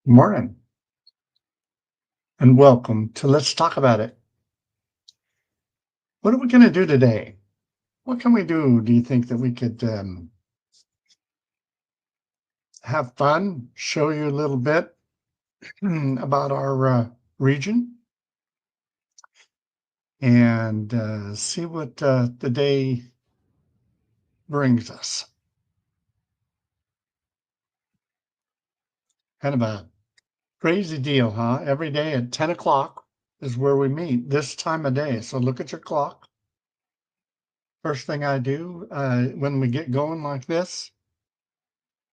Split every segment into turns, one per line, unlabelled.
Morning and welcome to Let's Talk About It. What are we going to do today? What can we do? Do you think that we could have fun, show you a little bit about our region and see what the day brings us? Kind of a crazy deal, huh? Every day at 10 o'clock is where we meet this time of day. So look at your clock. First thing I do when we get going like this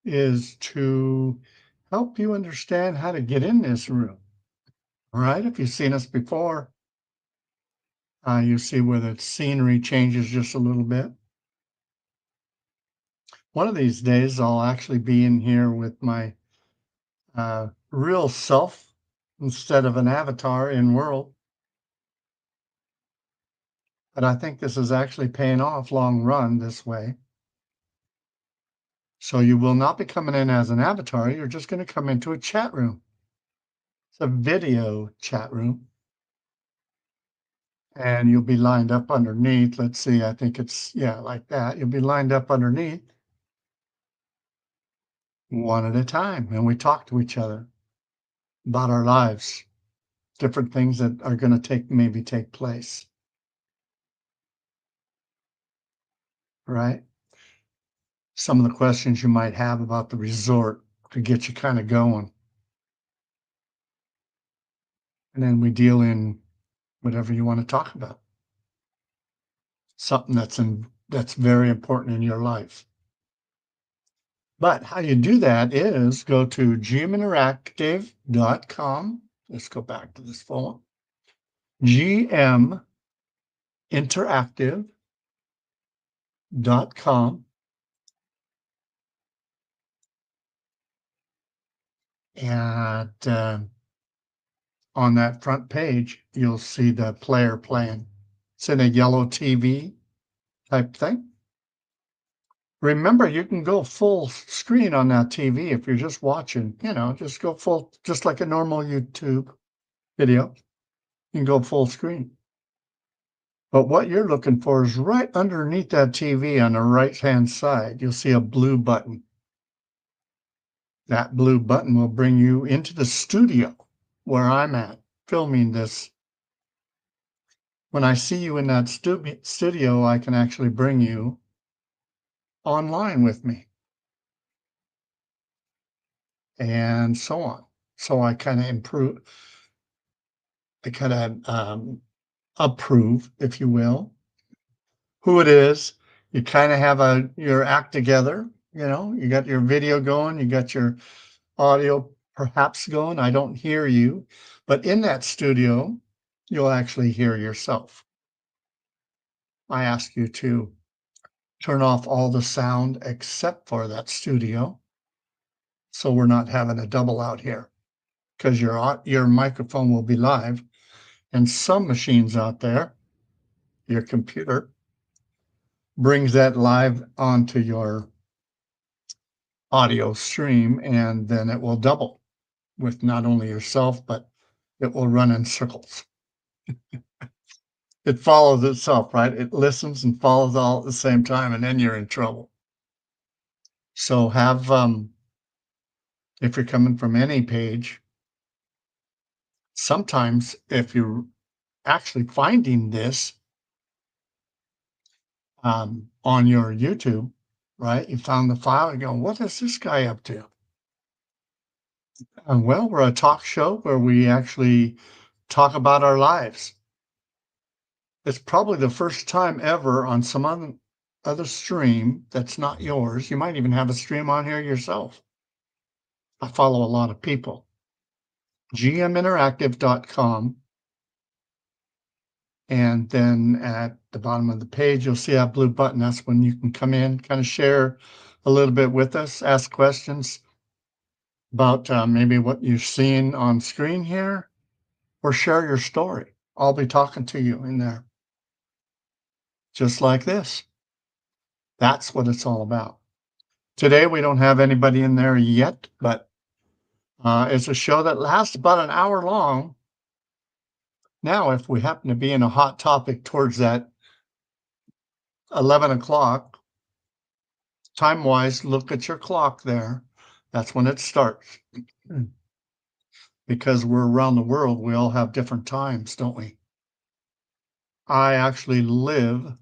is to help you understand how to get in this room. All right. If you've seen us before, you see where the scenery changes just a little bit. One of these days, I'll actually be in here with my real self instead of an avatar in world. But I think this is actually paying off long run this way. So you will not be coming in as an avatar. You're just going to come into a chat room. It's a video chat room. And you'll be lined up underneath. Let's see, I think it's, yeah, like that. You'll be lined up underneath one at a time. And we talk to each other about our lives, different things that are going to maybe take place. Right? Some of the questions you might have about the resort to get you kind of going. And then we deal in whatever you want to talk about. Something that's very important in your life. But how you do that is go to gminteractive.com. Let's go back to this phone. gminteractive.com. And on that front page, you'll see the player playing. It's in a yellow TV type thing. Remember, you can go full screen on that TV if you're just watching, just go full, just like a normal YouTube video. You can go full screen. But what you're looking for is right underneath that TV on the right-hand side. You'll see a blue button. That blue button will bring you into the studio where I'm at filming this. When I see you in that studio, I can actually bring you online with me and so on. So I kind of approve, if you will, who it is. You kind of have your act together. You got your video going, you got your audio perhaps going. I don't hear you, but in that studio, you'll actually hear yourself. I ask you to turn off all the sound except for that studio, so we're not having a double out here, because your microphone will be live, and some machines out there, your computer brings that live onto your audio stream, and then it will double with not only yourself, but it will run in circles. It follows itself, right? It listens and follows all at the same time, and then you're in trouble. So if you're coming from any page, sometimes if you're actually finding this on your YouTube, right? You found the file, you go, what is this guy up to? Well, we're a talk show where we actually talk about our lives. It's probably the first time ever on some other stream that's not yours. You might even have a stream on here yourself. I follow a lot of people. gminteractive.com. And then at the bottom of the page, you'll see that blue button. That's when you can come in, kind of share a little bit with us, ask questions about maybe what you've seen on screen here, or share your story. I'll be talking to you in there, just like this. That's what it's all about. Today, we don't have anybody in there yet, but It's a show that lasts about an hour long. Now, if we happen to be in a hot topic towards that 11 o'clock, time-wise, look at your clock there. That's when it starts. Because we're around the world, we all have different times, don't we? I actually live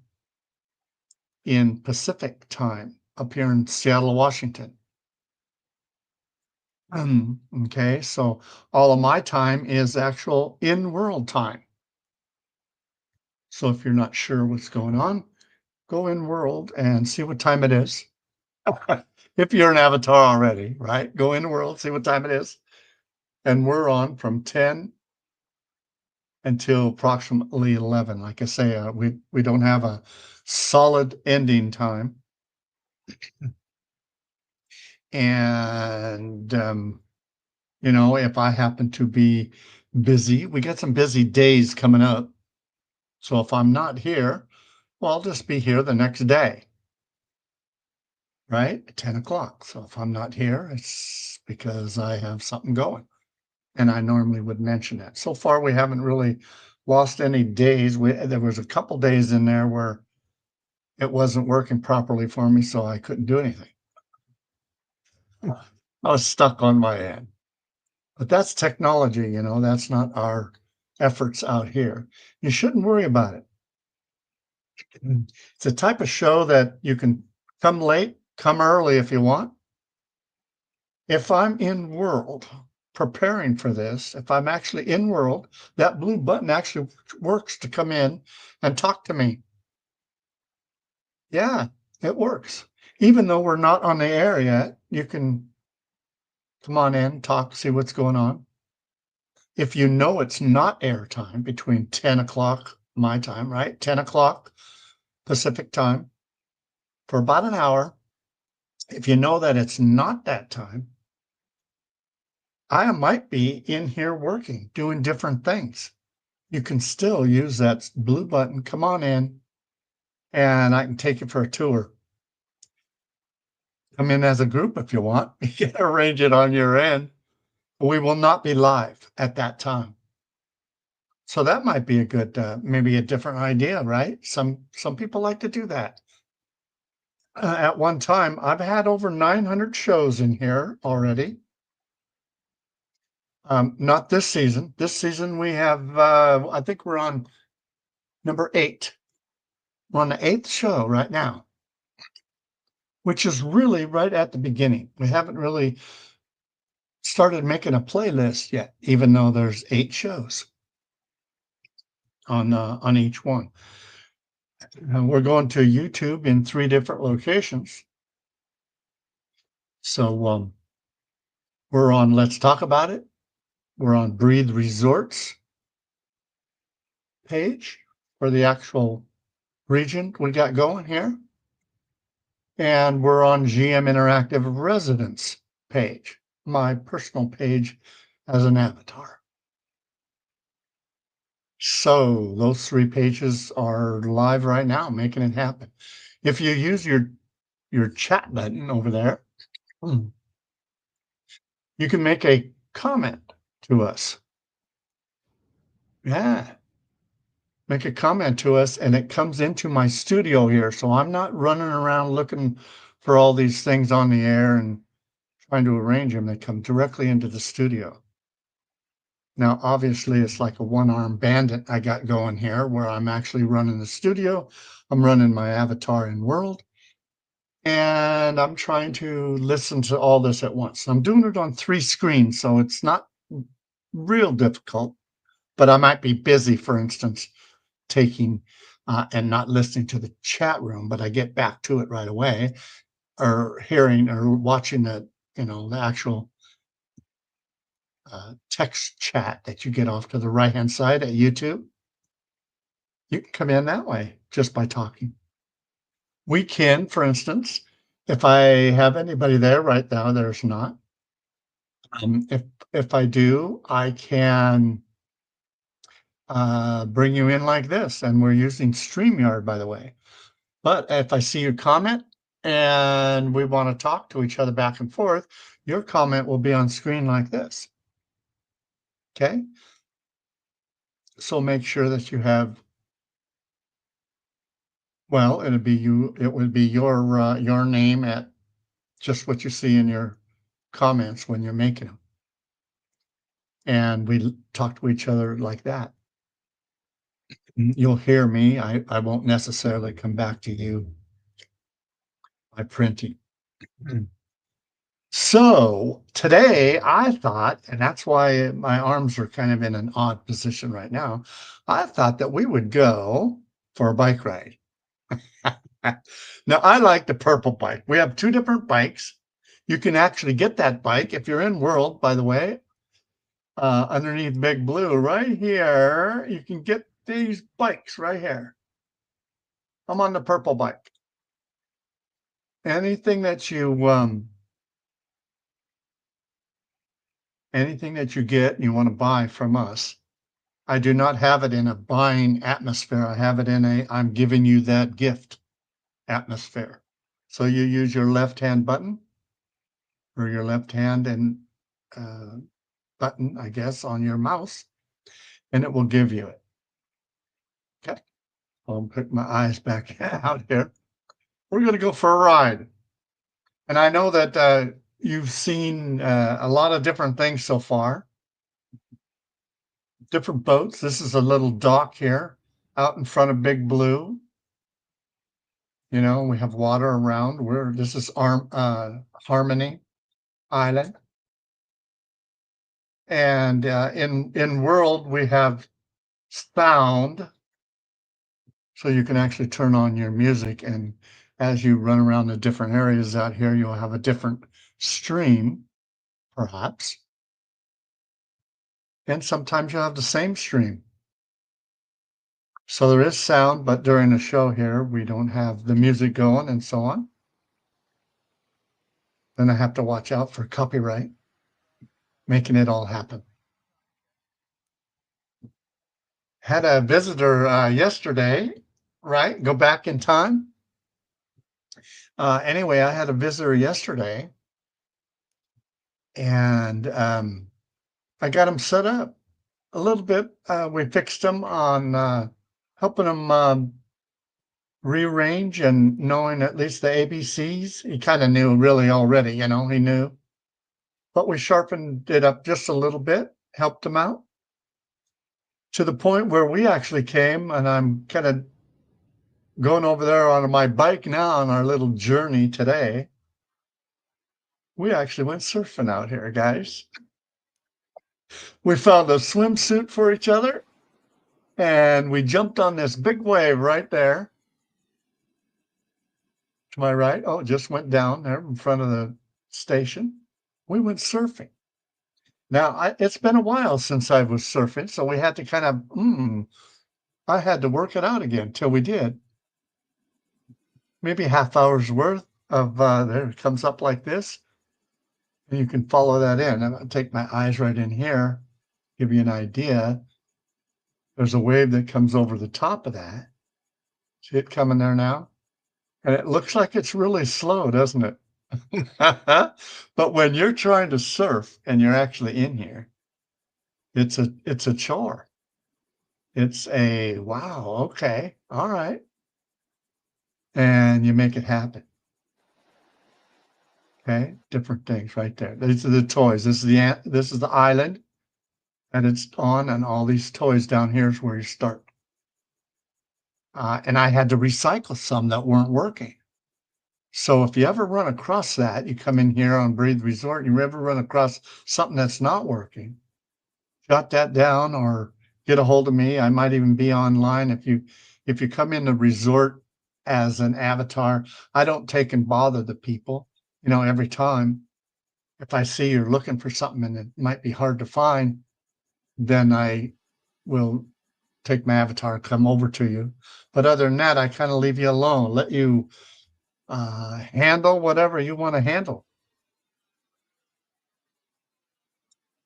in Pacific time up here in Seattle, Washington. Okay, so all of my time is actual in-world time. So if you're not sure what's going on, go in world and see what time it is. If you're an avatar already, right? Go in world, see what time it is. And we're on from 10 until approximately 11. Like I say, we don't have a solid ending time. And you know, if I happen to be busy, we got some busy days coming up. So if I'm not here, well, I'll just be here the next day, right? At 10 o'clock. So if I'm not here, it's because I have something going. And I normally would mention that. So far, we haven't really lost any days. There was a couple days in there where it wasn't working properly for me, so I couldn't do anything. I was stuck on my end. But that's technology, you know, that's not our efforts out here. You shouldn't worry about it. It's a type of show that you can come late, come early if you want. If I'm in world preparing for this, if I'm actually in world, that blue button actually works to come in and talk to me. Yeah, it works. Even though we're not on the air yet, you can come on in, talk, see what's going on. If you know it's not airtime between 10 o'clock my time, right? 10 o'clock Pacific time for about an hour. If you know that it's not that time, I might be in here working, doing different things. You can still use that blue button. Come on in, and I can take you for a tour. Come in as a group if you want. You can arrange it on your end. We will not be live at that time. So that might be a good, maybe a different idea, right? Some people like to do that. At one time, I've had over 900 shows in here already. Not this season. This season we have, I think we're on number 8. We're on the 8th show right now, which is really right at the beginning. We haven't really started making a playlist yet, even though there's 8 shows on each one. And we're going to YouTube in 3 different locations. So we're on Let's Talk About It. We're on Breathe Resorts page for the actual region we got going here. And we're on GM Interactive Residence page, my personal page as an avatar. So those 3 pages are live right now, making it happen. If you use your chat button over there, you can make a comment to us. Yeah. Make a comment to us and it comes into my studio here. So I'm not running around looking for all these things on the air and trying to arrange them. They come directly into the studio. Now, obviously, it's like a one-armed bandit I got going here where I'm actually running the studio. I'm running my avatar in world. And I'm trying to listen to all this at once. I'm doing it on 3 screens, so it's not real difficult, but I might be busy, for instance, taking and not listening to the chat room, but I get back to it right away, or hearing or watching the, you know, the actual text chat that you get off to the right-hand side at YouTube. You can come in that way just by talking. We can, for instance, if I have anybody there right now, there's not. If I do, I can bring you in like this, and we're using StreamYard, by the way. But if I see your comment and we want to talk to each other back and forth, your comment will be on screen like this. Okay. So make sure that you have, well, it would be your name at just what you see in your comments when you're making them. And we talk to each other like that. You'll hear me. I won't necessarily come back to you by printing. So today I thought, and that's why my arms are kind of in an odd position right now. I thought that we would go for a bike ride. Now I like the purple bike. We have two different bikes. You can actually get that bike if you're in World, by the way, underneath Big Blue right here. You can get these bikes right here. I'm on the purple bike. Anything that you get and you want to buy from us, I do not have it in a buying atmosphere. I have it in a I'm giving you that gift atmosphere. So you use your left hand button or your left hand and button, I guess, on your mouse, and it will give you it. Okay. I'll put my eyes back out here. We're going to go for a ride. And I know that you've seen a lot of different things so far. Different boats. This is a little dock here out in front of Big Blue. You know, we have water around. This is Harmony Island. And in World, we have sound. So you can actually turn on your music. And as you run around the different areas out here, you'll have a different stream, perhaps. And sometimes you'll have the same stream. So there is sound, but during the show here, we don't have the music going and so on. Then I have to watch out for copyright, making it all happen. Had a visitor yesterday, right? Go back in time. Anyway, I had a visitor yesterday, and I got him set up a little bit. We fixed him on helping him rearrange and knowing at least the ABCs. He kind of knew really already, you know, he knew. But we sharpened it up just a little bit, helped him out to the point where we actually came, and I'm kind of going over there on my bike now on our little journey today. We actually went surfing out here, guys. We found a swimsuit for each other, and we jumped on this big wave right there. To my right, oh, it just went down there in front of the station. We went surfing. Now, it's been a while since I was surfing, so we had to kind of, I had to work it out again till we did. Maybe half hour's worth of, there it comes up like this. And you can follow that in. I'm going to take my eyes right in here, give you an idea. There's a wave that comes over the top of that. See it coming there now? And it looks like it's really slow, doesn't it? But when you're trying to surf and you're actually in here, it's a chore. It's a wow, okay, all right. And you make it happen. Okay, different things right there. These are the toys. This is the island that it's on, and all these toys down here is where you start. And I had to recycle some that weren't working. So if you ever run across that, you come in here on Breathe Resort, you ever run across something that's not working, jot that down or get a hold of me. I might even be online. If you come in the resort as an avatar, I don't take and bother the people, you know, every time. If I see you're looking for something and it might be hard to find, then I will take my avatar, come over to you. But other than that, I kind of leave you alone, let you handle whatever you want to handle.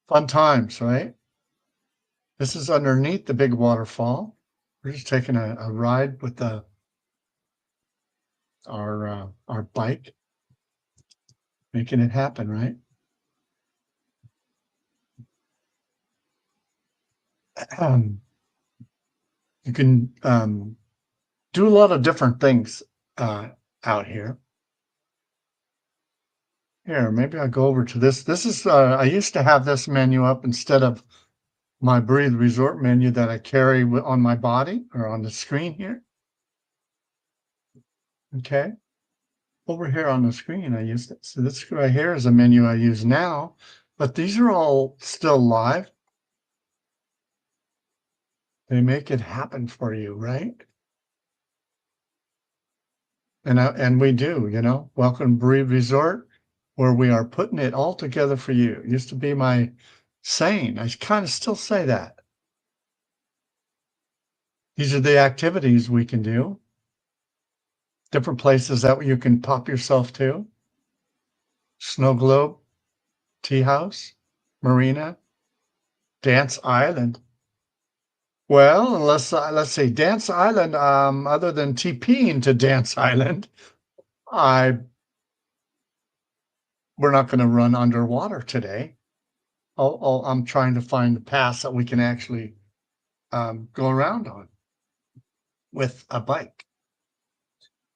Fun times, right? This is underneath the big waterfall. We're just taking a ride with our bike, making it happen, right? um, you can do a lot of different things uh, out here. Here, maybe I'll go over to this. This is, I used to have this menu up instead of my Breathe Resort menu that I carry on my body or on the screen here. Okay. Over here on the screen, I used it. So this right here is a menu I use now, but these are all still live. They make it happen for you, right? And we do, welcome Breathe Resort, where we are putting it all together for you. It used to be my saying. I kind of still say that. These are the activities we can do, different places that you can pop yourself to. Snow Globe, Tea House, Marina, Dance Island. Well, let's see, Dance Island, other than TPing to Dance Island, I we're not gonna run underwater today. I'm trying to find the paths that we can actually, go around on with a bike.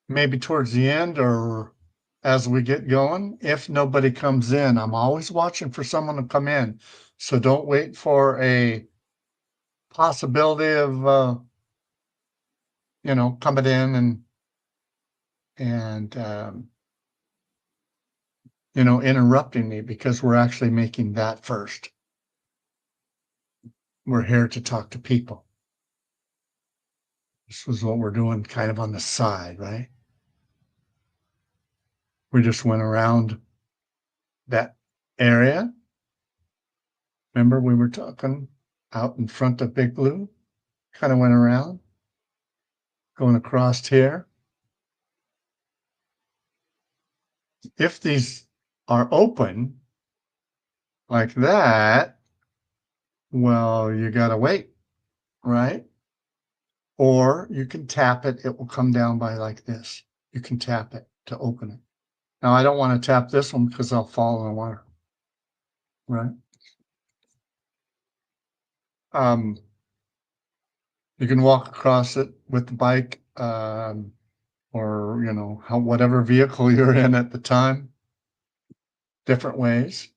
Maybe towards the end or as we get going, if nobody comes in. I'm always watching for someone to come in, so don't wait for a possibility of, coming in and interrupting me because we're actually making that first. We're here to talk to people. This is what we're doing kind of on the side, right? We just went around that area. Remember we were talking out in front of Big Blue? Kind of went around, going across here. If these are open like that, well, you got to wait, right? Or you can tap it. It will come down by like this. You can tap it to open it. Now, I don't want to tap this one because I'll fall in the water, right? Um, you can walk across it with the bike, or, whatever vehicle you're in at the time, different ways.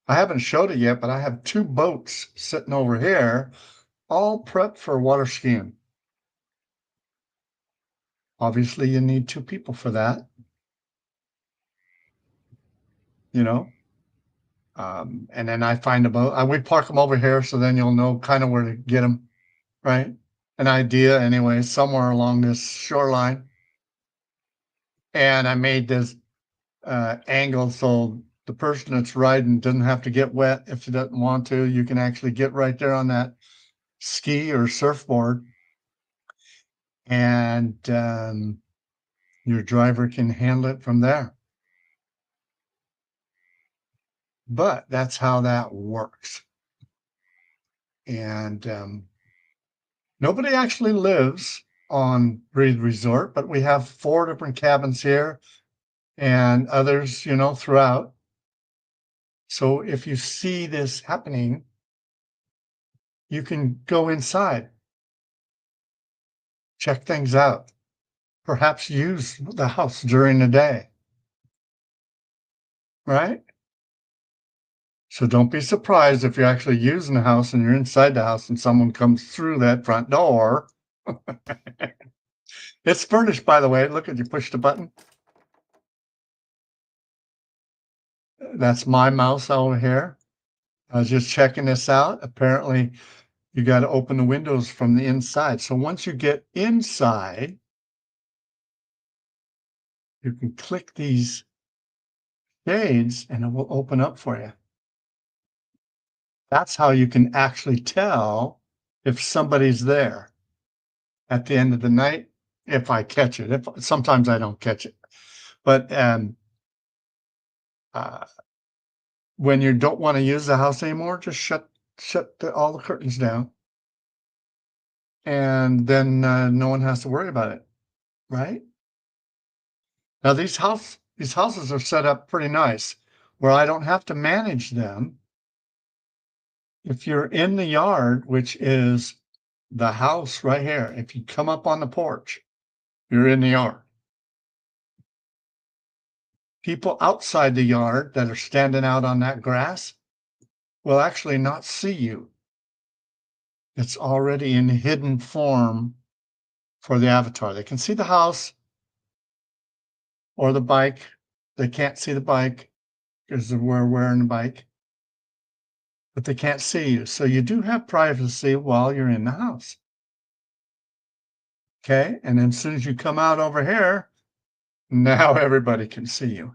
I haven't showed it yet, but I have 2 boats sitting over here, all prepped for water skiing. Obviously, you need 2 people for that, you know? And then I find a boat. We park them over here, so then you'll know kind of where to get them, right? An idea anyway, somewhere along this shoreline. And I made this angle so the person that's riding doesn't have to get wet if he doesn't want to. You can actually get right there on that ski or surfboard, and your driver can handle it from there. But that's how that works. And nobody actually lives on Breathe Resort, but we have 4 different cabins here and others, throughout. So if you see this happening, you can go inside, check things out, perhaps use the house during the day, right? So don't be surprised if you're actually using the house and you're inside the house and someone comes through that front door. It's furnished, by the way. Look at you push the button. That's my mouse over here. I was just checking this out. Apparently, you got to open the windows from the inside. So once you get inside, you can click these shades and it will open up for you. That's how you can actually tell if somebody's there at the end of the night, if I catch it. If sometimes I don't catch it. But uh, when you don't want to use the house anymore, just shut all the curtains down, and then no one has to worry about it, right? Now these houses are set up pretty nice, where I don't have to manage them. If you're in the yard, which is the house right here, if you come up on the porch, you're in the yard. People outside the yard that are standing out on that grass will actually not see you. It's already in hidden form for the avatar. They can see the house or the bike. They can't see the bike because we're wearing the bike, but they can't see you. So you do have privacy while you're in the house. Okay. And then as soon as you come out over here, now everybody can see you.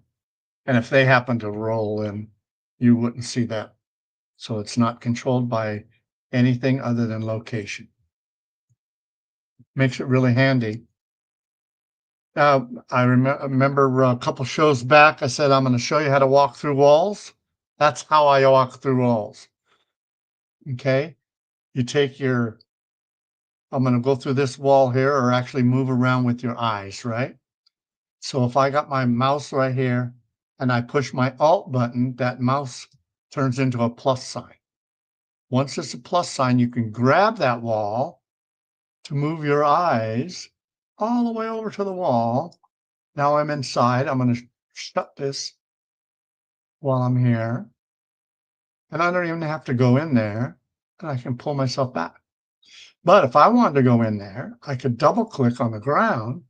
And if they happen to roll in, you wouldn't see that. So it's not controlled by anything other than location. Makes it really handy. I remember a couple shows back, I said, I'm going to show you how to walk through walls. That's how I walk through walls. Okay. You take your, I'm going to go through this wall here, or actually move around with your eyes, right? So if I got my mouse right here and I push my Alt button, that mouse turns into a plus sign. Once it's a plus sign, you can grab that wall to move your eyes all the way over to the wall. Now I'm inside. I'm going to shut this while I'm here. And I don't even have to go in there, and I can pull myself back. But if I wanted to go in there, I could double click on the ground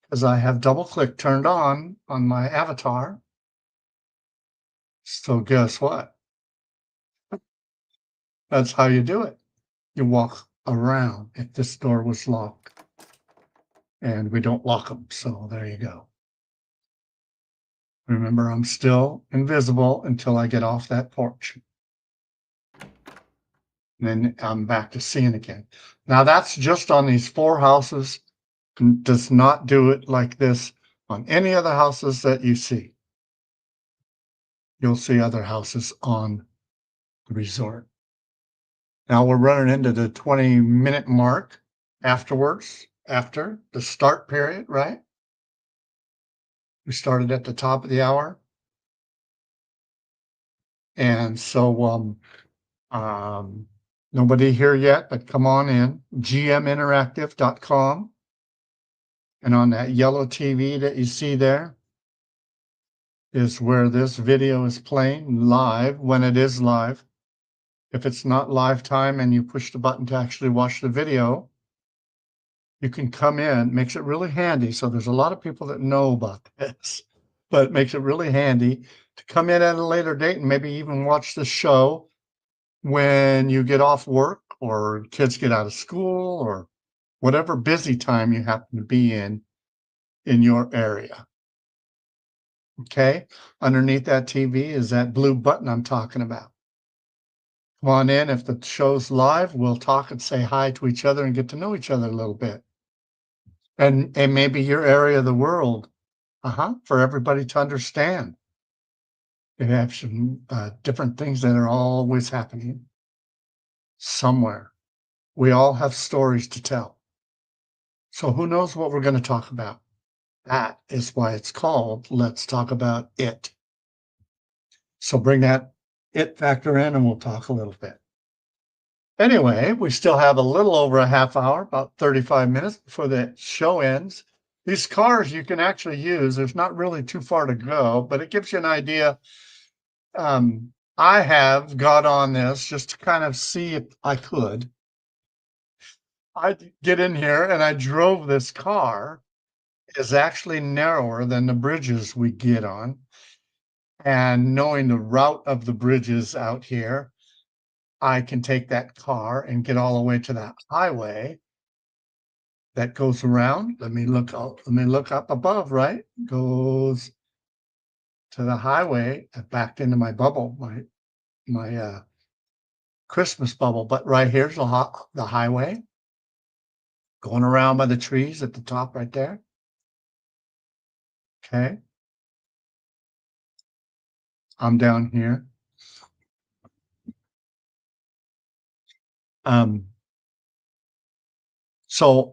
because I have double click turned on my avatar. So guess what? That's how you do it. You walk around if this door was locked, and we don't lock them. So there you go. Remember, I'm still invisible until I get off that porch. And then I'm back to seeing again. Now that's just on these 4 houses. Does not do it like this on any other houses that you see. You'll see other houses on the resort. Now we're running into the 20-minute mark afterwards, after the start period, right? We started at the top of the hour. And so nobody here yet, but come on in, gminteractive.com. And on that yellow TV that you see there is where this video is playing live when it is live. If it's not live time and you push the button to actually watch the video, you can come in. Makes it really handy. So there's a lot of people that know about this, but it makes it really handy to come in at a later date and maybe even watch the show when you get off work or kids get out of school or whatever busy time you happen to be in your area. Okay. Underneath that TV is that blue button I'm talking about. Come on in. If the show's live, we'll talk and say hi to each other and get to know each other a little bit. And maybe your area of the world, for everybody to understand. You have some different things that are always happening somewhere. We all have stories to tell. So who knows what we're going to talk about? That is why it's called Let's Talk About It. So bring that it factor in and we'll talk a little bit. Anyway, we still have a little over a half hour, about 35 minutes before the show ends. These cars you can actually use. There's not really too far to go, but it gives you an idea. I have got on this just to kind of see if I could. I get in here and I drove this car. Is actually narrower than the bridges we get on. And knowing the route of the bridges out here, I can take that car and get all the way to that highway that goes around. Let me look up above, right? Goes to the highway back into my bubble, my Christmas bubble. But right here's the highway going around by the trees at the top right there. Okay. I'm down here. So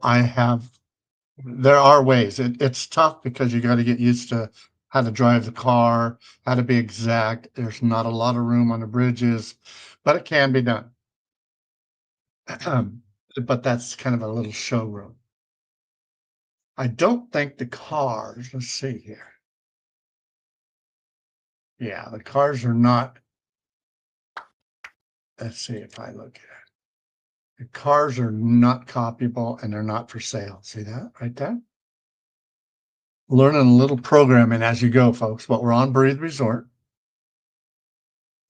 there are ways. It's tough because you got to get used to how to drive the car, how to be exact. There's not a lot of room on the bridges, but it can be done. But that's kind of a little showroom. I don't think the cars, let's see here. Yeah, the cars are not, let's see if I look at it. The cars are not copyable and they're not for sale. See that right there? Learning a little programming as you go, folks. But we're on Breathe Resort.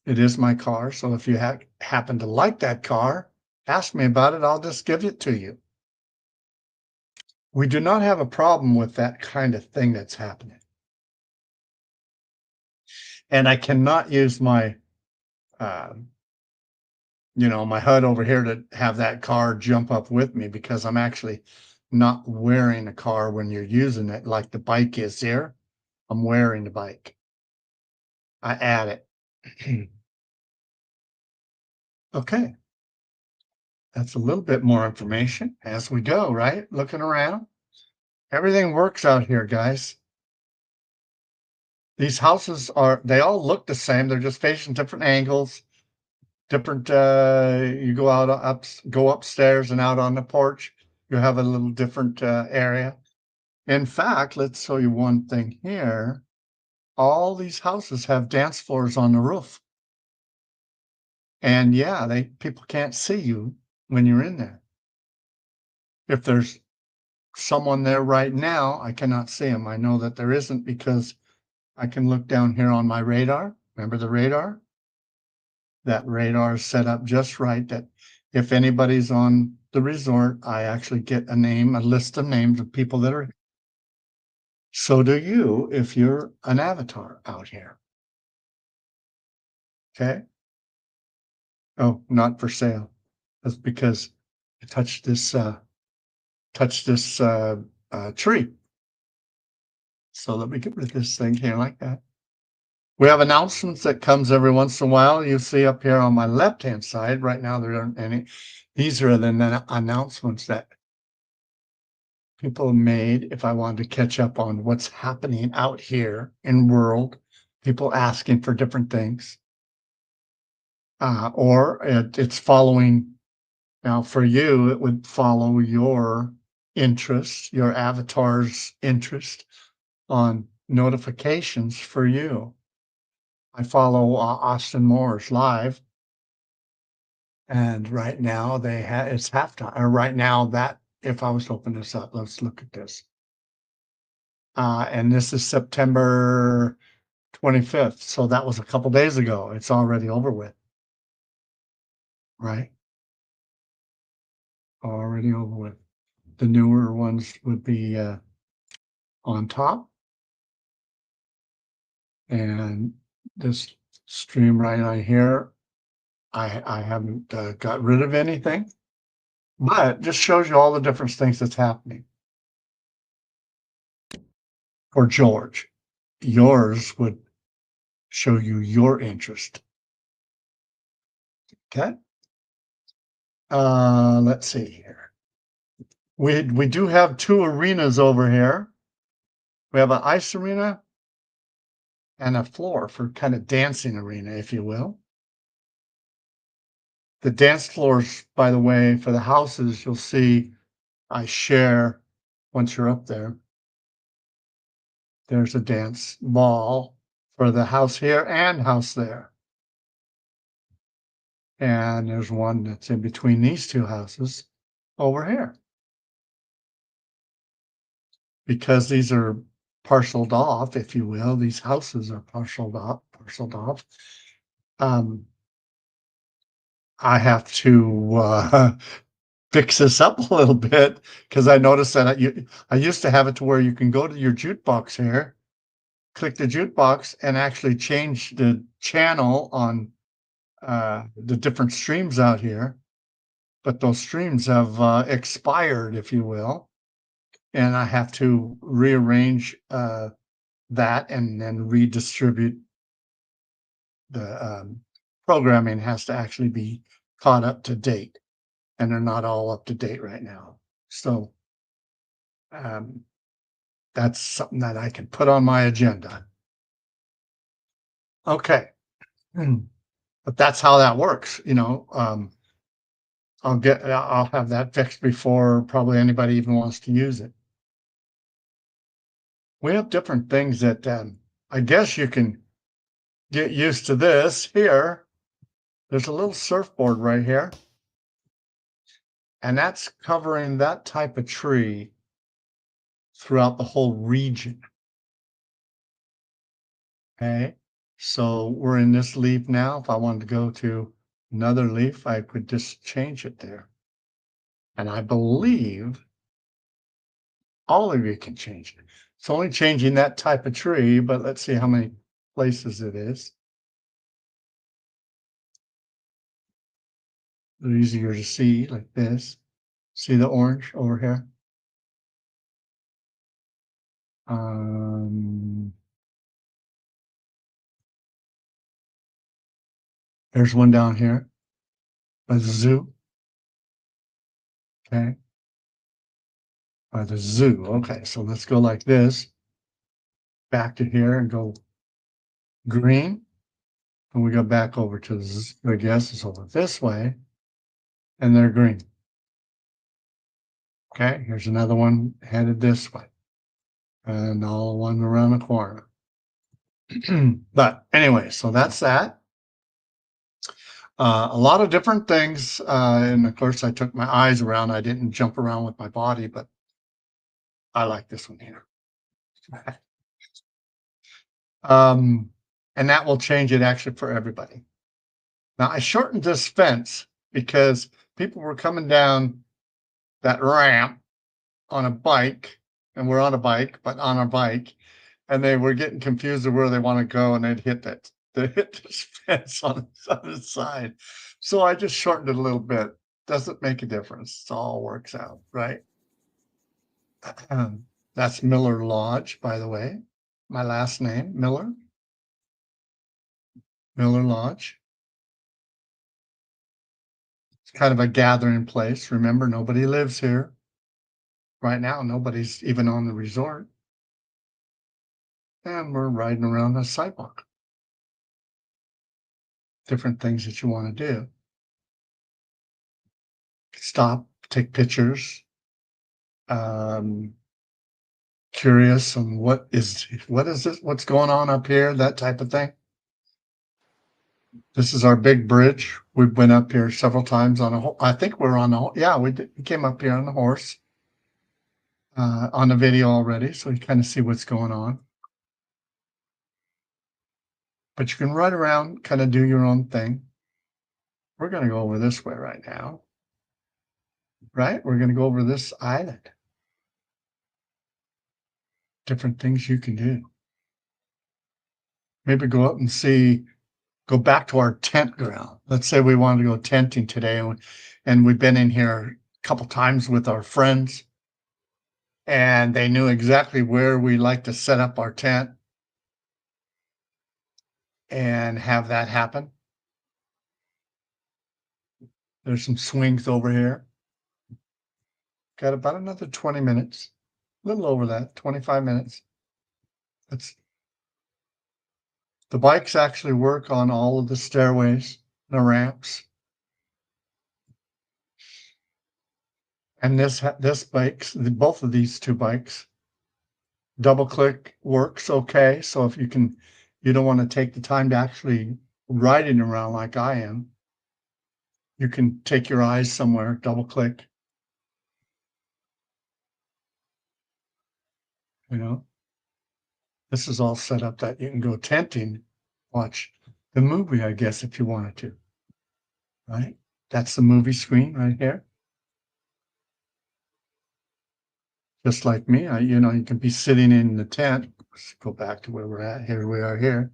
It is my car. So if you happen to like that car, ask me about it. I'll just give it to you. We do not have a problem with that kind of thing that's happening. And I cannot use my, uh, my HUD over here to have that car jump up with me because I'm actually not wearing a car when you're using it like the bike is here. I'm wearing the bike. I add it. Okay. That's a little bit more information as we go, right? Looking around. Everything works out here, guys. These houses they all look the same. They're just facing different angles, different, you go upstairs and out on the porch. You have a little different area. In fact, let's show you one thing here. All these houses have dance floors on the roof. And yeah, people can't see you when you're in there. If there's someone there right now, I cannot see them. I know that there isn't because I can look down here on my radar. Remember the radar? That radar is set up just right that if anybody's on the resort, I actually get a list of names of people that are. So do you if you're an avatar out here. Okay. Oh, not for sale. That's because I touched this tree. So let me get rid of this thing here like that. We have announcements that comes every once in a while. You see up here on my left-hand side, right now there aren't any. These are the announcements that people made if I wanted to catch up on what's happening out here in world, people asking for different things. Or it's following, now for you, it would follow your interest, your avatar's interest on notifications for you. I follow Austin Moore's live. And right now it's halftime. Or right now that if I was to open this up, let's look at this. And this is September 25th. So that was a couple days ago. It's already over with. Right? Already over with. The newer ones would be on top. And this stream right on here, I haven't got rid of anything, but just shows you all the different things that's happening. For George, yours would show you your interest. Okay. Let's see here. We do have two arenas over here. We have an ice arena and a floor for kind of dancing arena, if you will. The dance floors, by the way, for the houses, you'll see I share once you're up there. There's a dance ball for the house here and house there. And there's one that's in between these two houses over here. Because these are parceled off, if you will, these houses are parceled off. I have to fix this up a little bit because I noticed that I used to have it to where you can go to your jukebox here, click the jukebox, and actually change the channel on the different streams out here. But those streams have expired, if you will, and I have to rearrange that and then redistribute. The programming has to actually be caught up to date, and they're not all up to date right now. So that's something that I can put on my agenda. Okay. But that's how that works, you know. I'll have that fixed before probably anybody even wants to use it. We have different things that, I guess you can get used to this here. There's a little surfboard right here, and that's covering that type of tree throughout the whole region. Okay. So we're in this leaf now. If I wanted to go to another leaf, I could just change it there. And I believe all of you can change it. It's only changing that type of tree, but let's see how many places it is. They're easier to see like this. See the orange over here? Um, there's one down here by the zoo. Okay. By the zoo. Okay, so let's go like this. Back to here and go green. And we go back over to the, I guess it's over this way. And they're green. Okay, here's another one headed this way. And all one around the corner. But anyway, so that's that. A lot of different things. And of course, I took my eyes around. I didn't jump around with my body, but I like this one here. um, and that will change it actually for everybody. Now, I shortened this fence because people were coming down that ramp on a bike, and we're on a bike, but on a bike, and they were getting confused of where they want to go, and they'd hit that they hit this fence on the other side. So I just shortened it a little bit. Doesn't make a difference. It all works out, right? That's Miller Lodge, by the way. My last name, Miller. Miller Lodge. It's kind of a gathering place. Remember, nobody lives here. Right now, nobody's even on the resort. And we're riding around the sidewalk. Different things that you want to do. Stop, take pictures. Curious on what is this? What's going on up here? That type of thing. This is our big bridge. We've been up here several times on a. I think we're on the. Yeah, we came up here on the horse. On the video already, so you kind of see what's going on. But you can ride around, kind of do your own thing. We're going to go over this way right now. Right? We're going to go over this island. Different things you can do. Maybe go up and see, go back to our tent ground. Let's say we wanted to go tenting today, and we've been in here a couple times with our friends, and they knew exactly where we like to set up our tent and have that happen. There's some swings over here. Got about another 20 minutes, a little over that, 25 minutes. That's the bikes actually work on all of the stairways, the ramps. And this bikes, both of these two bikes, double click works okay. So if you don't want to take the time to actually riding around like I am, you can take your eyes somewhere, double click. You know, this is all set up that you can go tenting, watch the movie, I guess, if you wanted to. Right? That's the movie screen right here. Just like me, you can be sitting in the tent. Let's go back to where we're at. Here we are here.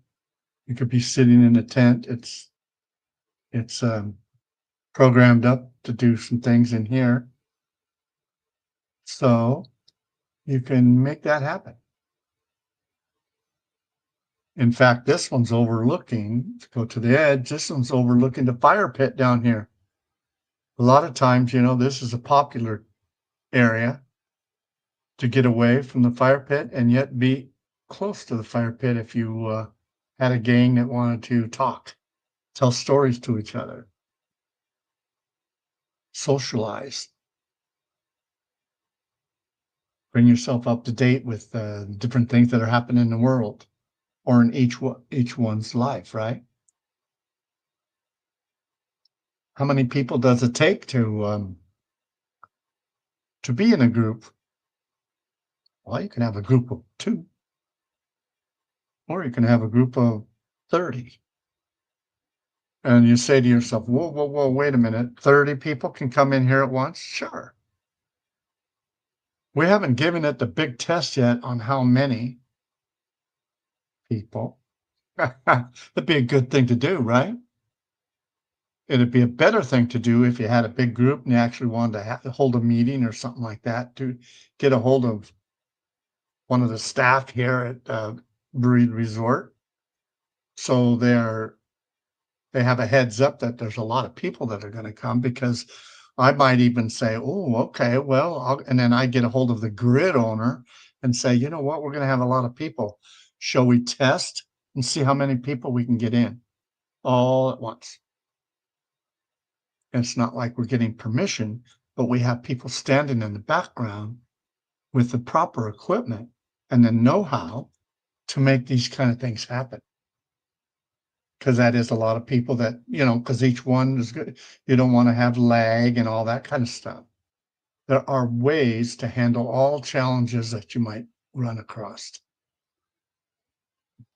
You could be sitting in a tent. It's programmed up to do some things in here. So you can make that happen. In fact, this one's overlooking, to go to the edge, this one's overlooking the fire pit down here. A lot of times, this is a popular area to get away from the fire pit and yet be close to the fire pit if you had a gang that wanted to talk, tell stories to each other, socialize, bring yourself up to date with different things that are happening in the world or in each one's life, right? How many people does it take to be in a group? Well, you can have a group of 2, or you can have a group of 30. And you say to yourself, whoa, whoa, whoa, wait a minute. 30 people can come in here at once? Sure. We haven't given it the big test yet on how many people. That'd be a good thing to do, right? It'd be a better thing to do if you had a big group and you actually wanted to hold a meeting or something like that to get a hold of one of the staff here at Breed Resort. So they have a heads up that there's a lot of people that are going to come, because I might even say, oh, okay, well, and then I get a hold of the grid owner and say, you know what, we're going to have a lot of people. Shall we test and see how many people we can get in all at once? And it's not like we're getting permission, but we have people standing in the background with the proper equipment and the know-how to make these kind of things happen. Because that is a lot of people that, because each one is good. You don't want to have lag and all that kind of stuff. There are ways to handle all challenges that you might run across.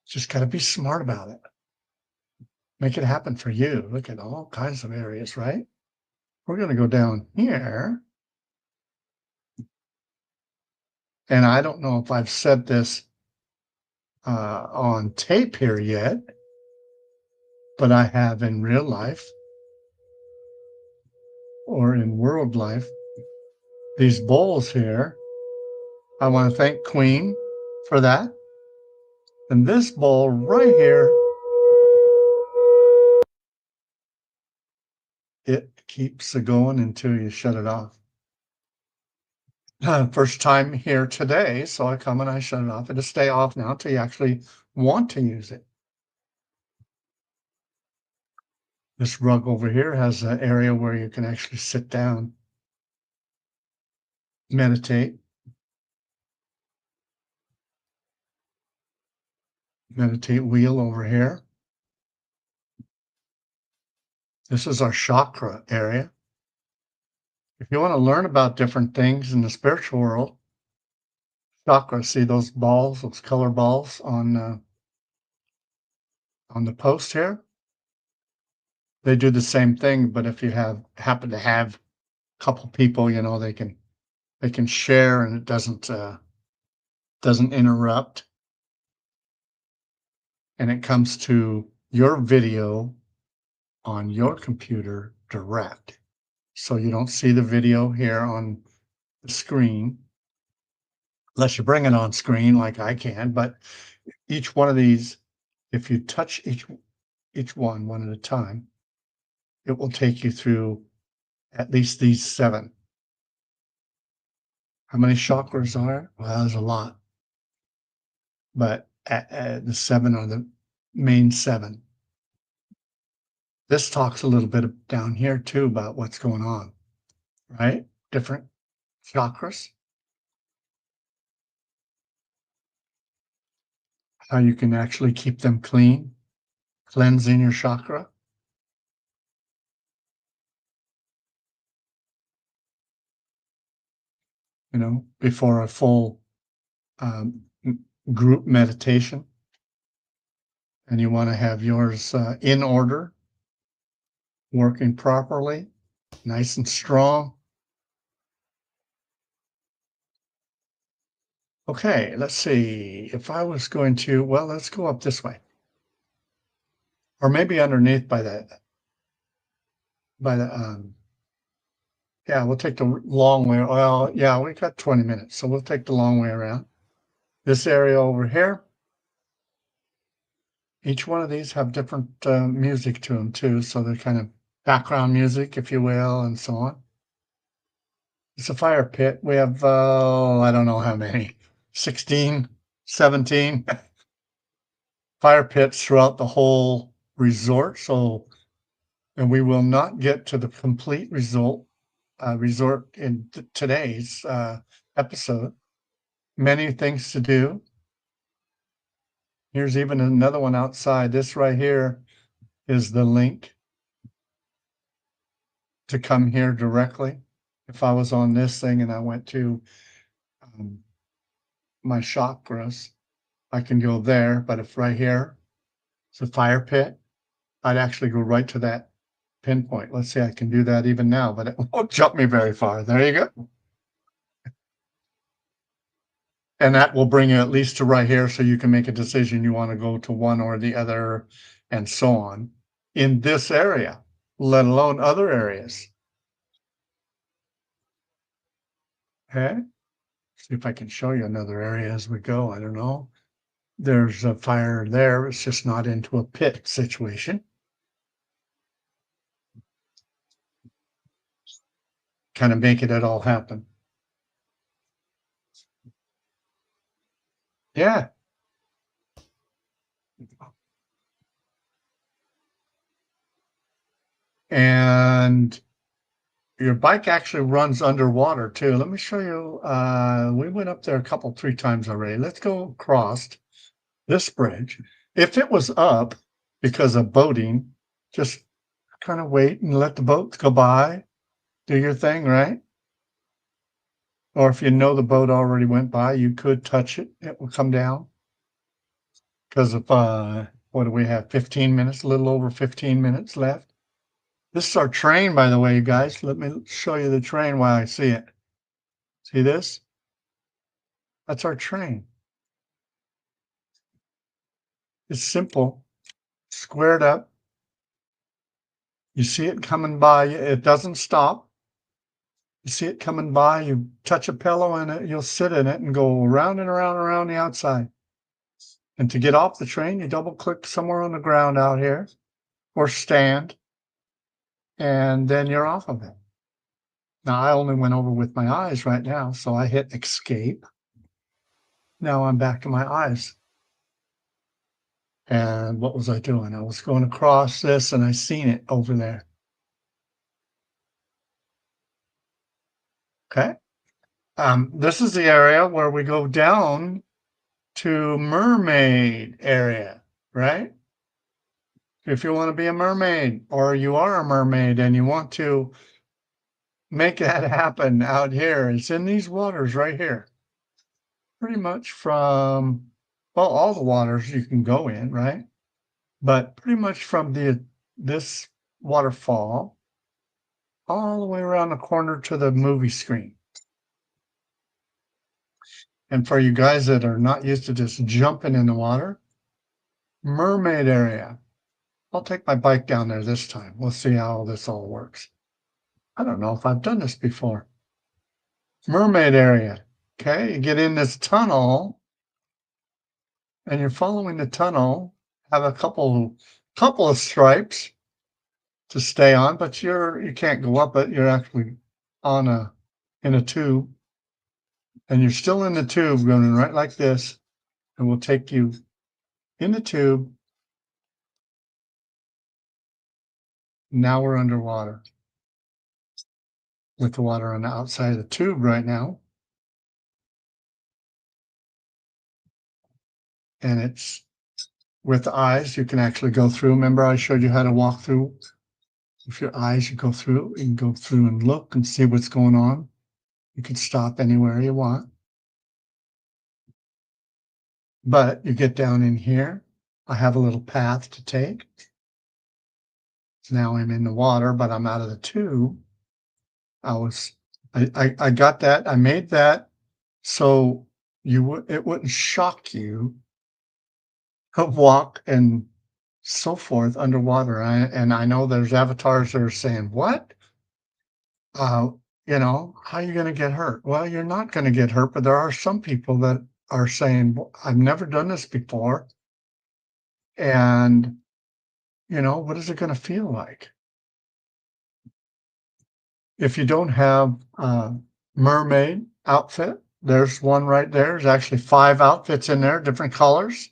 Just got to be smart about it. Make it happen for you. Look at all kinds of areas, right? We're going to go down here. And I don't know if I've said this on tape here yet, but I have in real life or in world life. These bowls here, I want to thank Queen for that. And this bowl right here, it keeps it going until you shut it off. First time here today, so I come and I shut it off. It'll stay off now until you actually want to use it. This rug over here has an area where you can actually sit down, meditate. Meditate wheel over here. This is our chakra area. If you want to learn about different things in the spiritual world, chakra, see those balls, those color balls on the post here? They do the same thing, but if you happen to have a couple people, they can share and it doesn't interrupt. And it comes to your video on your computer direct. So you don't see the video here on the screen, unless you bring it on screen like I can. But each one of these, if you touch each one at a time, it will take you through at least these 7. How many chakras are there? Well, there's a lot. But the 7 are the main 7. This talks a little bit down here too about what's going on, right? Different chakras, how you can actually keep them clean, cleansing your chakra. Before a full group meditation. And you want to have yours in order, working properly, nice and strong. Okay, let's see. If I was going to, well, let's go up this way. Or maybe underneath by the, yeah, we'll take the long way. Well, yeah, we got 20 minutes, so we'll take the long way around. This area over here, each one of these have different music to them too. So they're kind of background music, if you will, and so on. It's a fire pit. We have, I don't know how many, 16, 17 fire pits throughout the whole resort. So, and we will not get to the complete resort in today's episode. Many things to do. Here's even another one outside. This right here is the link to come here directly. If I was on this thing and I went to my chakras, I can go there. But if right here it's a fire pit, I'd actually go right to that pinpoint. Let's see, I can do that even now, but it won't jump me very far. There you go. And that will bring you at least to right here, so you can make a decision. You want to go to one or the other, and so on in this area, let alone other areas. Okay. See if I can show you another area as we go. I don't know. There's a fire there. It's just not into a pit situation. Kind of making it all happen. Yeah. And your bike actually runs underwater too. Let me show you. We went up there a couple, 3 times already. Let's go across this bridge. If it was up because of boating, just kind of wait and let the boats go by, do your thing, right? Or if you know the boat already went by, you could touch it. It will come down. Because of, what do we have? 15 minutes, a little over 15 minutes left. This is our train, by the way, you guys. Let me show you the train while I see it. See this? That's our train. It's simple, squared up. You see it coming by, it doesn't stop. You see it coming by, you touch a pillow in it, you'll sit in it and go around and around and around the outside. And to get off the train, you double click somewhere on the ground out here or stand, and then you're off of it. Now, I only went over with my eyes right now, so I hit escape. Now I'm back to my eyes. And what was I doing? I was going across this and I seen it over there. Okay. This is the area where we go down to mermaid area, right? If you want to be a mermaid, or you are a mermaid and you want to make that happen out here, it's in these waters right here. Pretty much from, well, all the waters you can go in, right? But pretty much from this waterfall all the way around the corner to the movie screen. And for you guys that are not used to just jumping in the water, mermaid area. I'll take my bike down there this time. We'll see how this all works. I don't know if I've done this before. Mermaid area. Okay, you get in this tunnel and you're following the tunnel. Have a couple of stripes to stay on, but you can't go up it. You're actually in a tube. And you're still in the tube going right like this, and we'll take you in the tube. Now we're underwater with the water on the outside of the tube right now. And it's with the eyes, you can actually go through. Remember, I showed you how to walk through. With your eyes, you go through and look and see what's going on. You can stop anywhere you want. But you get down in here. I have a little path to take. Now I'm in the water, but I'm out of the tube. I got that. I made that so it wouldn't shock you to walk and so forth underwater. And I know there's avatars that are saying, what? How are you going to get hurt? Well, you're not going to get hurt, but there are some people that are saying, I've never done this before. And, what is it going to feel like? If you don't have a mermaid outfit, there's one right there. There's actually 5 outfits in there, different colors.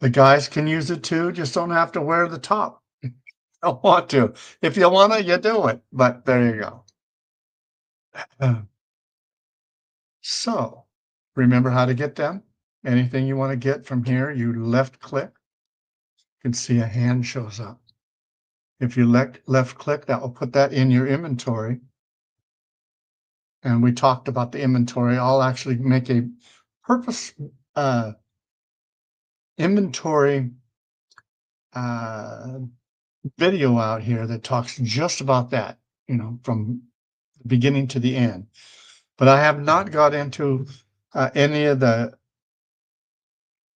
The guys can use it too, just don't have to wear the top. Don't want to. If you wanna, you do it, but there you go. Uh, So, remember how to get them? Anything you wanna get from here, you left click, you can see a hand shows up. If you left click, that will put that in your inventory. And we talked about the inventory. I'll actually make a purpose inventory uh, video out here that talks just about that, from the beginning to the end. But I have not got into any of the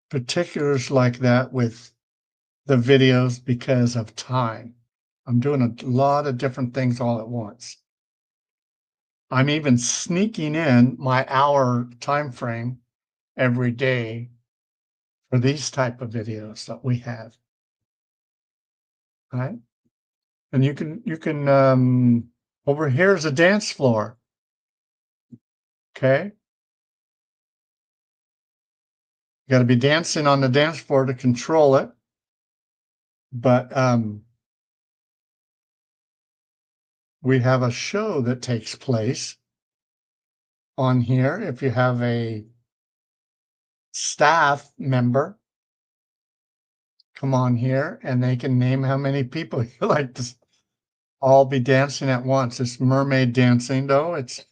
particulars like that with the videos because of time. I'm doing a lot of different things all at once. I'm even sneaking in my hour time frame every day for these type of videos that we have, right? And you can over here is a dance floor, okay? You got to be dancing on the dance floor to control it. But we have a show that takes place on here. If you have a staff member come on here and they can name how many people you like to all be dancing at once. It's mermaid dancing, though. It's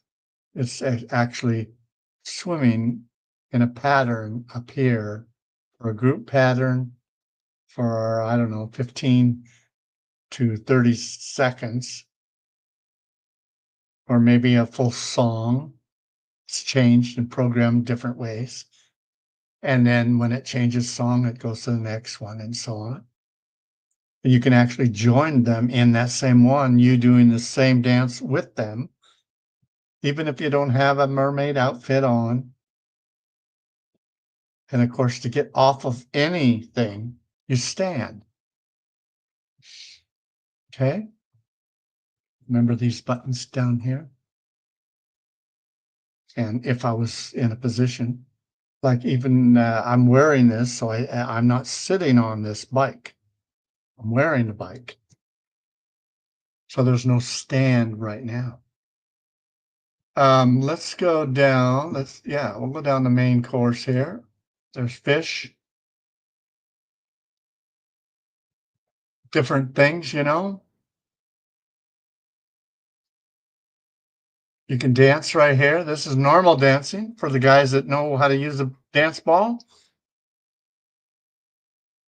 actually swimming in a pattern up here for a group pattern for, I don't know, 15 to 30 seconds, or maybe a full song. It's changed and programmed different ways. And then when it changes song, it goes to the next one and so on. And you can actually join them in that same one, you doing the same dance with them, even if you don't have a mermaid outfit on. And of course, to get off of anything, you stand. Okay? Remember these buttons down here? And if I was in a position, like even I'm wearing this, so I'm not sitting on this bike. I'm wearing the bike. So there's no stand right now. Let's go down. We'll go down the main course here. There's fish, different things, You can dance right here. This is normal dancing for the guys that know how to use a dance ball.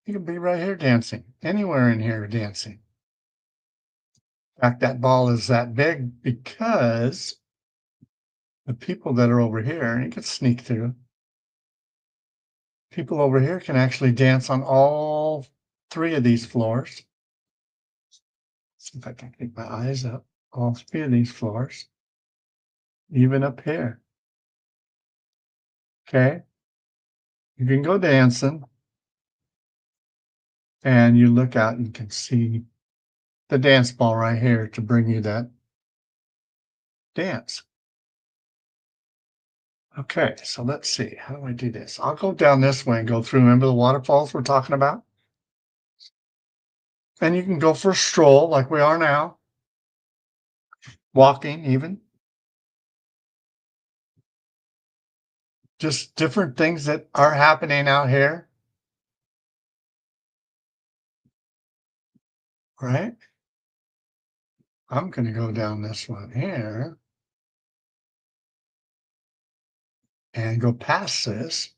You can be right here dancing, anywhere in here dancing. In fact, that ball is that big because the people that are over here, and you can sneak through, people over here can actually dance on all three of these floors. See if I can keep my eyes up. All three of these floors, even up here. Okay. You can go dancing and you look out and you can see the dance ball right here to bring you that dance. Okay, so let's see. How do I do this? I'll go down this way and go through. Remember the waterfalls we're talking about? And you can go for a stroll like we are now, walking even. Just different things that are happening out here, right? I'm going to go down this one here and go past this.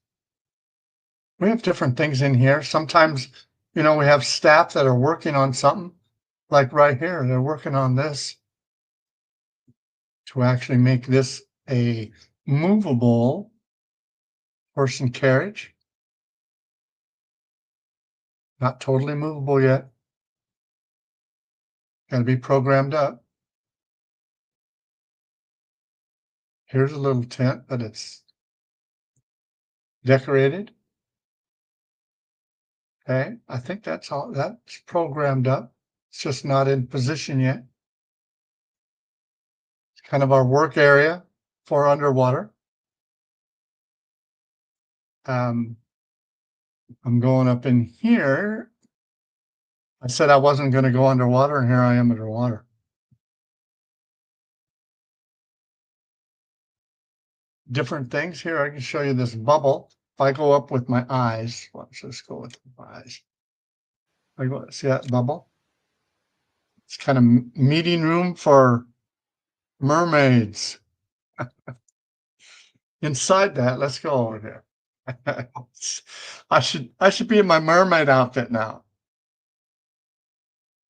We have different things in here. Sometimes, we have staff that are working on something, like right here. They're working on this to actually make this a movable horse and carriage. Not totally movable yet. Got to be programmed up. Here's a little tent, but it's decorated. Okay, I think that's all. That's programmed up. It's just not in position yet. It's kind of our work area for underwater. Um, I'm going up in here. I said I wasn't going to go underwater, and here I am underwater. Different things here. I can show you this bubble. If I go up with my eyes, let's just go with my eyes. I go, see that bubble? It's kind of meeting room for mermaids. Inside that, let's go over there. I should be in my mermaid outfit now.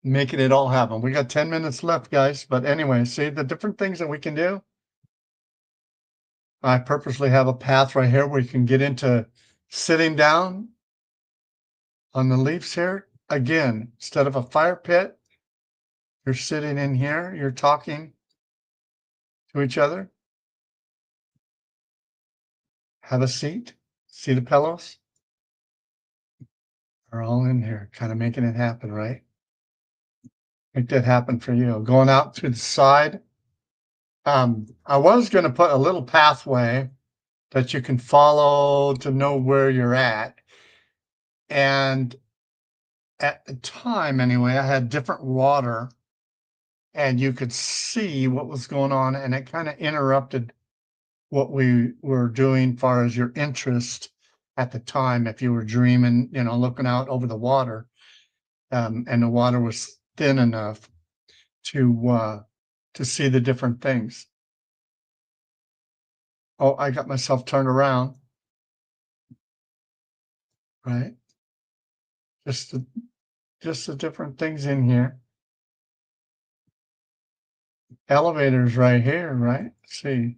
Making it all happen. We got 10 minutes left, guys. But anyway, see the different things that we can do. I purposely have a path right here where you can get into sitting down on the leaves here. Again, instead of a fire pit, you're sitting in here, you're talking to each other. Have a seat. See the pillows? They're all in here, kind of making it happen, right? Make that happen for you. Going out through the side. I was going to put a little pathway that you can follow to know where you're at. And at the time, anyway, I had different water and you could see what was going on, and it kind of interrupted what we were doing far as your interest at the time. If you were dreaming, looking out over the water, and the water was thin enough to see the different things. Oh, I got myself turned around, right? Just the different things in here. Elevators right here, right? Let's see.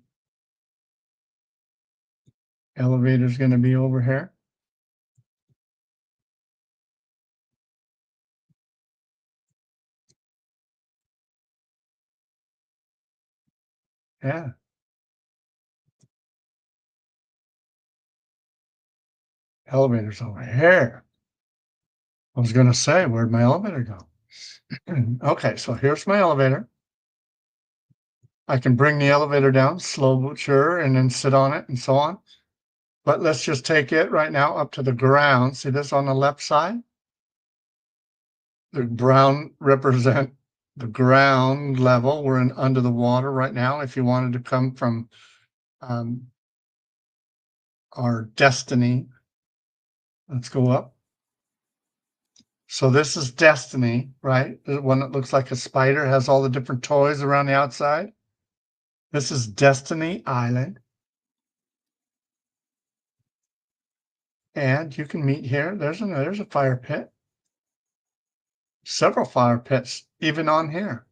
Elevator's going to be over here. Yeah. Elevator's over here. I was going to say, where'd my elevator go? Okay, so here's my elevator. I can bring the elevator down slow but sure and then sit on it and so on. But let's just take it right now up to the ground. See this on the left side? The brown represent the ground level. We're under the water right now. If you wanted to come from our destiny, let's go up. So this is Destiny, right? The one that looks like a spider, has all the different toys around the outside. This is Destiny Island. And you can meet here. There's a fire pit. Several fire pits, even on here.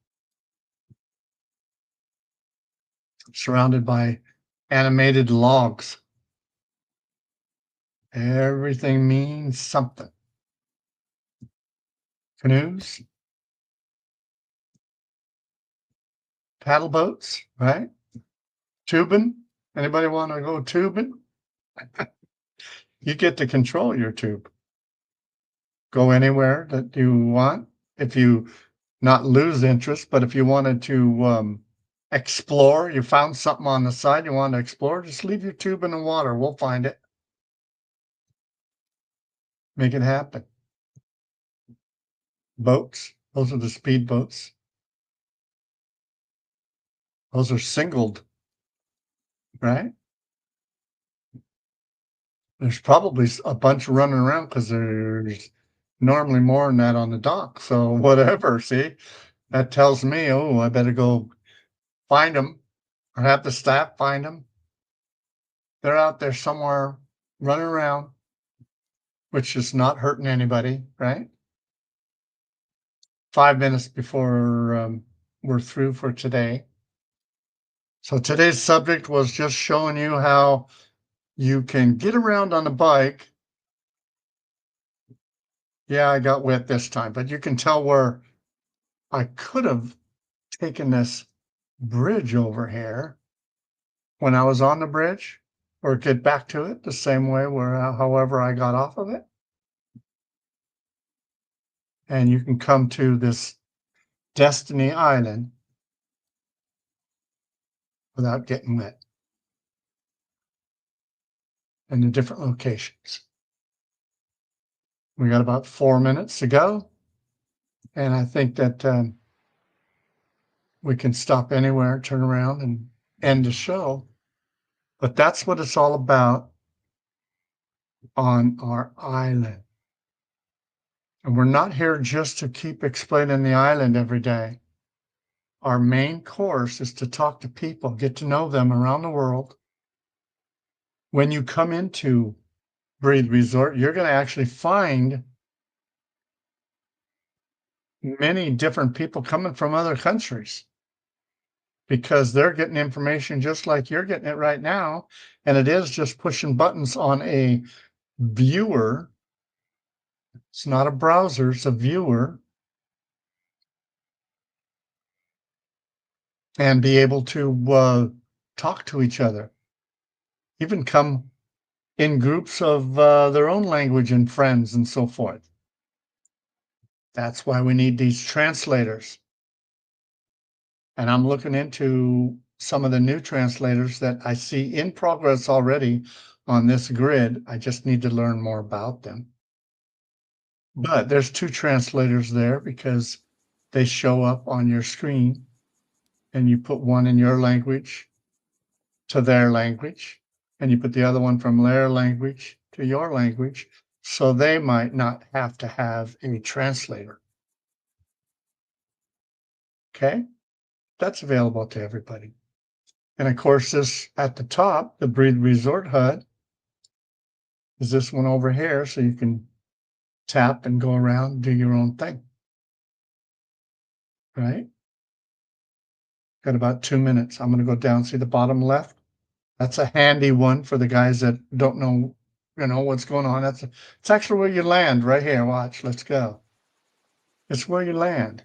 Surrounded by animated logs. Everything means something. Canoes. Paddle boats, right? Tubing. Anybody want to go tubing? You get to control your tube. Go anywhere that you want. If you not lose interest, but if you wanted to explore, you found something on the side you want to explore, just leave your tube in the water. We'll find it. Make it happen. Boats. Those are the speed boats. Those are singled, right? There's probably a bunch running around because there's normally more than that on the dock. So whatever, see, that tells me, oh, I better go find them or have the staff find them. They're out there somewhere running around, which is not hurting anybody, right? 5 minutes before we're through for today. So today's subject was just showing you how you can get around on a bike. Yeah, I got wet this time, but you can tell where I could have taken this bridge over here when I was on the bridge, or get back to it the same way where however I got off of it. And you can come to this Destiny Island without getting wet in the different locations. We got about 4 minutes to go, and I think that we can stop anywhere, turn around, and end the show. But that's what it's all about on our island. And we're not here just to keep explaining the island every day. Our main course is to talk to people, get to know them around the world. When you come into Breathe Resort, you're going to actually find many different people coming from other countries because they're getting information just like you're getting it right now. And it is just pushing buttons on a viewer. It's not a browser, it's a viewer. And be able to talk to each other, even come in groups of their own language and friends and so forth. That's why we need these translators. And I'm looking into some of the new translators that I see in progress already on this grid. I just need to learn more about them. But there's 2 translators there because they show up on your screen, and you put one in your language to their language, and you put the other one from their language to your language, so they might not have to have a translator. Okay? That's available to everybody. And of course, this at the top, the Breathe Resort HUD, is this one over here, so you can tap and go around and do your own thing. Right? Got about 2 minutes. I'm going to go down, see the bottom left? That's a handy one for the guys that don't know, what's going on. It's actually where you land right here. Watch, let's go. It's where you land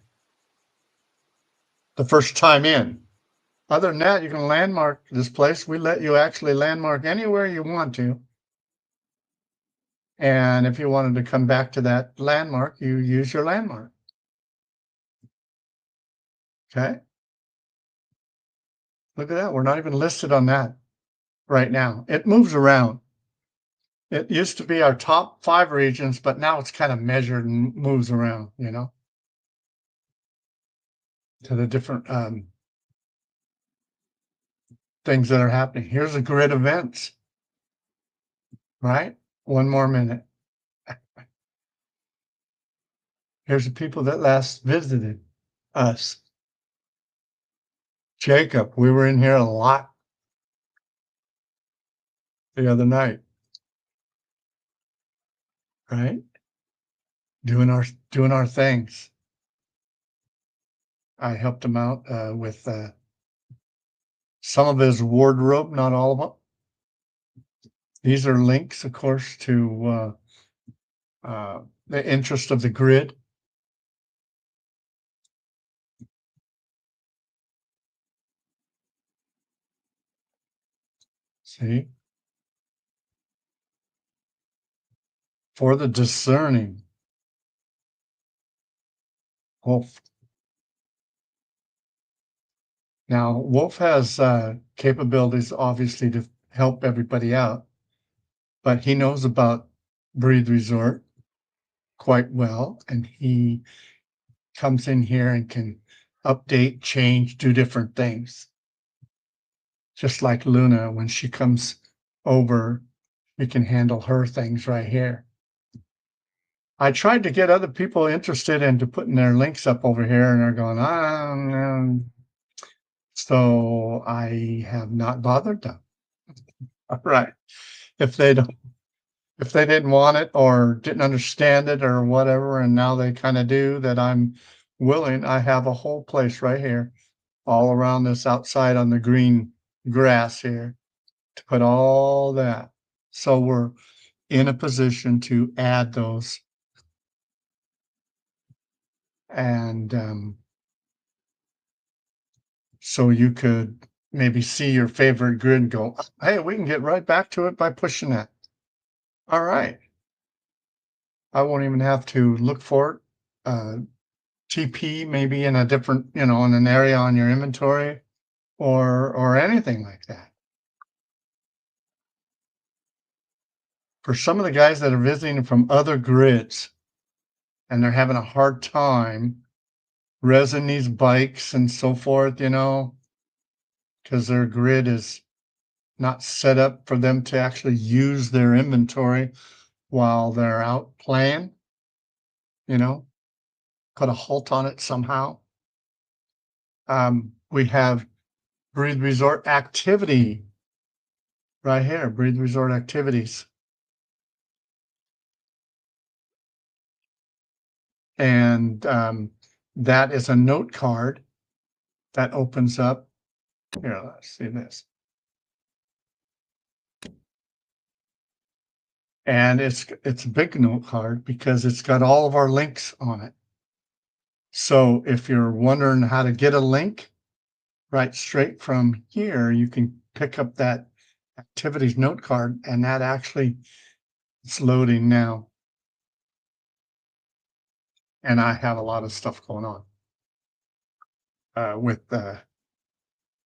the first time in. Other than that, you can landmark this place. We let you actually landmark anywhere you want to. And if you wanted to come back to that landmark, you use your landmark. Okay. Look at that. We're not even listed on that right now. It moves around. It used to be our top 5 regions, but now it's kind of measured and moves around, to the different things that are happening. Here's a grid events, right? 1 more minute. Here's the people that last visited us. Jacob, we were in here a lot the other night, right? Doing our things. I helped him out with some of his wardrobe, not all of them. These are links, of course, to the interest of the grid. See? For the discerning. Wolf. Now, Wolf has capabilities, obviously, to help everybody out, but he knows about Breathe Resort quite well, and he comes in here and can update, change, do different things. Just like Luna, when she comes over, we can handle her things right here. I tried to get other people interested into putting their links up over here, and they're going, no. So I have not bothered them. All right. If they didn't want it or didn't understand it or whatever, and now they kind of do, that I'm willing. I have a whole place right here, all around this outside on the green grass here, to put all that. So we're in a position to add those. And so you could maybe see your favorite grid and go, hey, we can get right back to it by pushing that. All right. I won't even have to look for it. TP maybe in a different, in an area on your inventory or anything like that. for some of the guys that are visiting from other grids and they're having a hard time resing these bikes and so forth, because their grid is not set up for them to actually use their inventory while they're out playing, you know, put a halt on it somehow. We have Breathe Resort activity right here, Breathe Resort activities. And that is a note card that opens up. Here, let's see this. And it's a big note card because it's got all of our links on it. So if you're wondering how to get a link right straight from here, you can pick up that activities note card, and that actually it's loading now. And I have a lot of stuff going on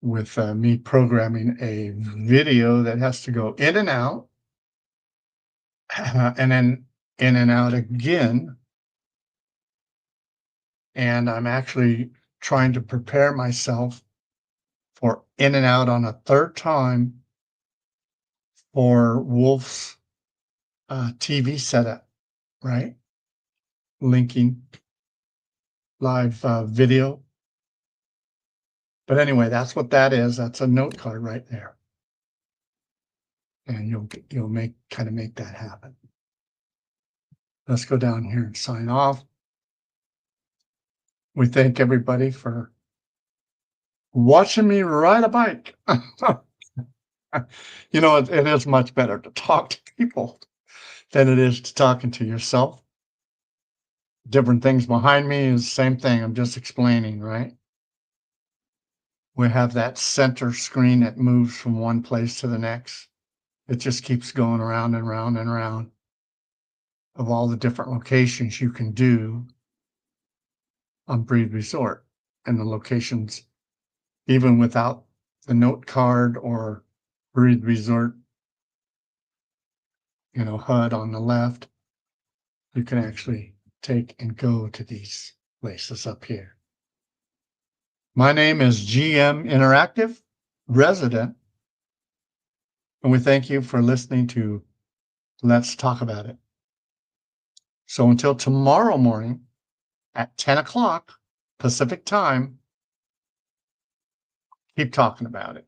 with me programming a video that has to go in and out, and then in and out again. And I'm actually trying to prepare myself for in and out on a third time for Wolf's TV setup, right? Linking live video. But anyway, that's what that is. That's a note card right there. And you'll make that happen. Let's go down here and sign off. We thank everybody for watching me ride a bike. It is much better to talk to people than it is to talking to yourself. Different things behind me is the same thing. I'm just explaining, right? We have that center screen that moves from one place to the next. It just keeps going around and around and around of all the different locations you can do on Breathe Resort, and the locations, even without the note card or Breathe Resort, HUD on the left, you can actually take and go to these places up here. My name is GM Interactive Resident, and we thank you for listening to Let's Talk About It. So until tomorrow morning at 10 o'clock Pacific time, keep talking about it.